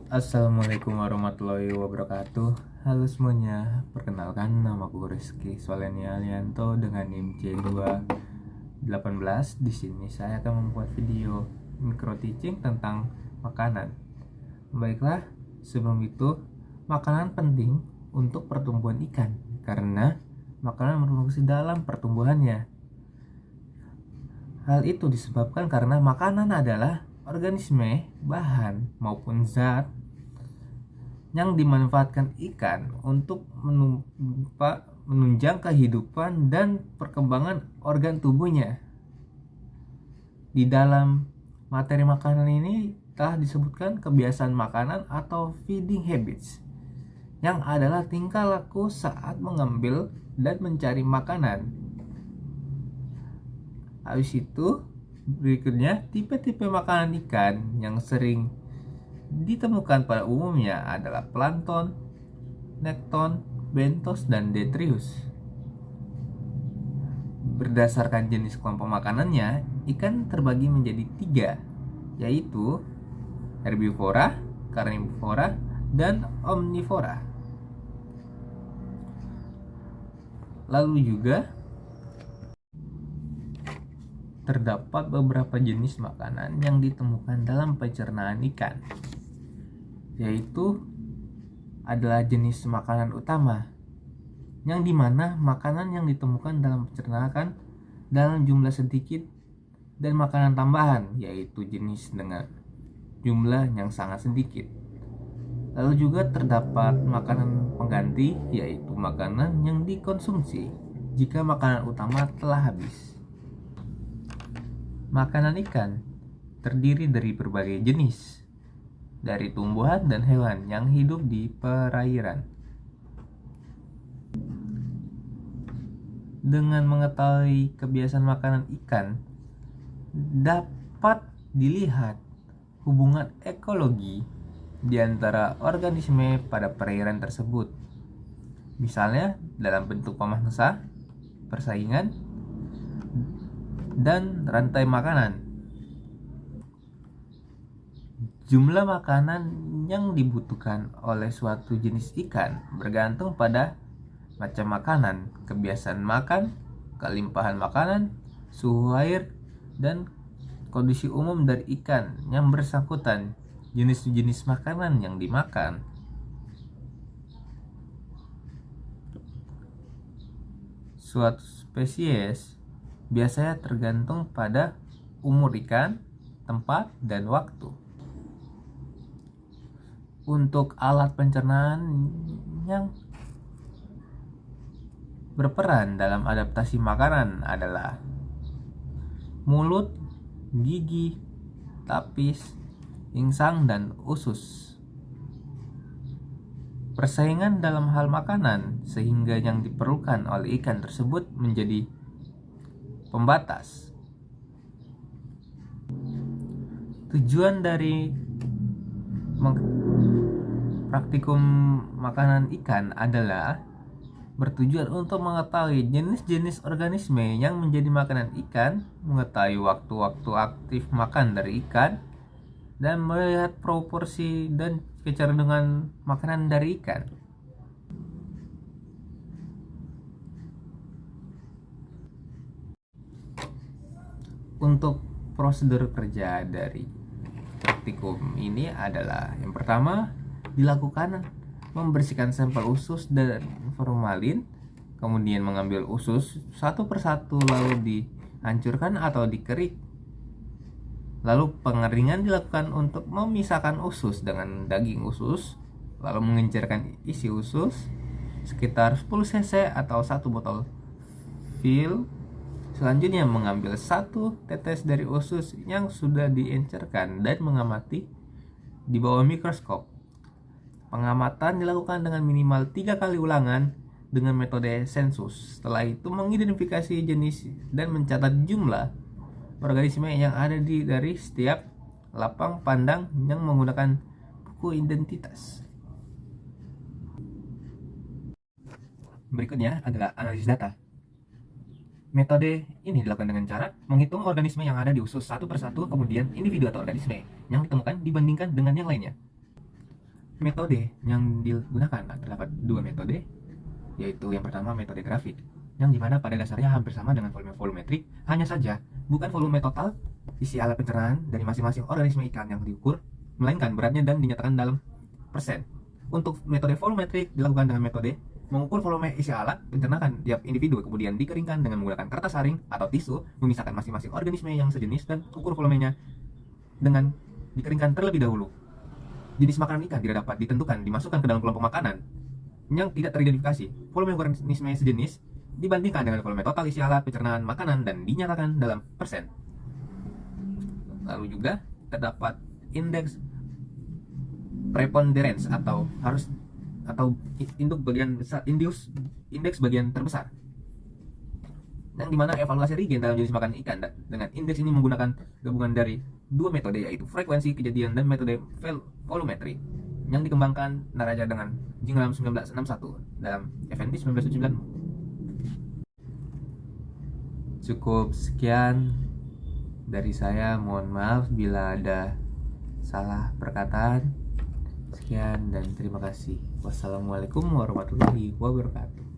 Assalamualaikum warahmatullahi wabarakatuh. Halo semuanya, perkenalkan namaku Rizky Soleni Alianto dengan NIM C218. Di sini saya akan membuat video micro teaching tentang makanan. Baiklah, sebelum itu, makanan penting untuk pertumbuhan ikan karena makanan berfungsi dalam pertumbuhannya. Hal itu disebabkan karena makanan adalah organisme, bahan, maupun zat yang dimanfaatkan ikan untuk menunjang kehidupan dan perkembangan organ tubuhnya. Di dalam materi makanan ini telah disebutkan kebiasaan makanan atau feeding habits, yang adalah tingkah laku saat mengambil dan mencari makanan. Habis itu, berikutnya tipe-tipe makanan ikan yang sering ditemukan pada umumnya adalah plankton, nekton, bentos, dan detritus. Berdasarkan jenis kelompok makanannya, ikan terbagi menjadi 3, yaitu herbivora, karnivora, dan omnivora. Lalu juga terdapat beberapa jenis makanan yang ditemukan dalam pencernaan ikan, yaitu adalah jenis makanan utama, yang dimana makanan yang ditemukan dalam pencernaan dalam jumlah sedikit, dan makanan tambahan, yaitu jenis dengan jumlah yang sangat sedikit. Lalu juga terdapat makanan pengganti, yaitu makanan yang dikonsumsi jika makanan utama telah habis. Makanan ikan terdiri dari berbagai jenis, dari tumbuhan dan hewan yang hidup di perairan. Dengan mengetahui kebiasaan makanan ikan, dapat dilihat hubungan ekologi di antara organisme pada perairan tersebut. Misalnya dalam bentuk pemangsa, persaingan, dan rantai makanan. Jumlah makanan yang dibutuhkan oleh suatu jenis ikan bergantung pada macam makanan, kebiasaan makan, kelimpahan makanan, suhu air, dan kondisi umum dari ikan yang bersangkutan, jenis-jenis makanan yang dimakan. Suatu spesies biasanya tergantung pada umur ikan, tempat, dan waktu. Untuk alat pencernaan yang berperan dalam adaptasi makanan adalah mulut, gigi, tapis, insang, dan usus. Persaingan dalam hal makanan sehingga yang diperlukan oleh ikan tersebut menjadi pembatas. Tujuan dari praktikum makanan ikan adalah bertujuan untuk mengetahui jenis-jenis organisme yang menjadi makanan ikan, mengetahui waktu-waktu aktif makan dari ikan, dan melihat proporsi dan kecenderungan makanan dari ikan. Untuk prosedur kerja dari praktikum ini adalah yang pertama, dilakukan membersihkan sampel usus dan formalin, kemudian mengambil usus satu persatu lalu dihancurkan atau dikerik. Lalu pengeringan dilakukan untuk memisahkan usus dengan daging usus, lalu mengencurkan isi usus sekitar 10 cc atau 1 botol fil. Selanjutnya mengambil 1 tetes dari usus yang sudah diencerkan dan mengamati di bawah mikroskop. Pengamatan dilakukan dengan minimal 3 kali ulangan dengan metode sensus. Setelah itu mengidentifikasi jenis dan mencatat jumlah organisme yang ada dari setiap lapang pandang yang menggunakan buku identitas. Berikutnya adalah analisis data. Metode ini dilakukan dengan cara menghitung organisme yang ada di usus satu persatu, kemudian individu atau organisme yang ditemukan dibandingkan dengan yang lainnya. metode yang digunakan terdapat dua metode, yaitu yang pertama metode grafik, yang dimana pada dasarnya hampir sama dengan volume volumetrik, hanya saja bukan volume total isi alat pencernaan dari masing-masing organisme ikan yang diukur, melainkan beratnya dan dinyatakan dalam persen. Untuk metode volumetrik dilakukan dengan metode mengukur volume isi alat pencernaan tiap individu, kemudian dikeringkan dengan menggunakan kertas saring atau tisu, memisahkan masing-masing organisme yang sejenis dan ukur volumenya dengan dikeringkan terlebih dahulu. Jenis makanan ikan tidak dapat ditentukan dimasukkan ke dalam kelompok makanan yang tidak teridentifikasi. Volume organisme sejenis dibandingkan dengan volume total isi alat pencernaan makanan dan dinyatakan dalam persen. Lalu juga terdapat indeks preponderance atau indeks bagian terbesar, yang dimana evaluasi reagen dalam jenis makan ikan dengan indeks ini menggunakan gabungan dari dua metode, yaitu frekuensi kejadian dan metode volumetri, yang dikembangkan Naraja dengan Jinglam 1961 dalam FNP 1979. Cukup sekian dari saya, mohon maaf bila ada salah perkataan. Sekian dan terima kasih. Wassalamualaikum warahmatullahi wabarakatuh.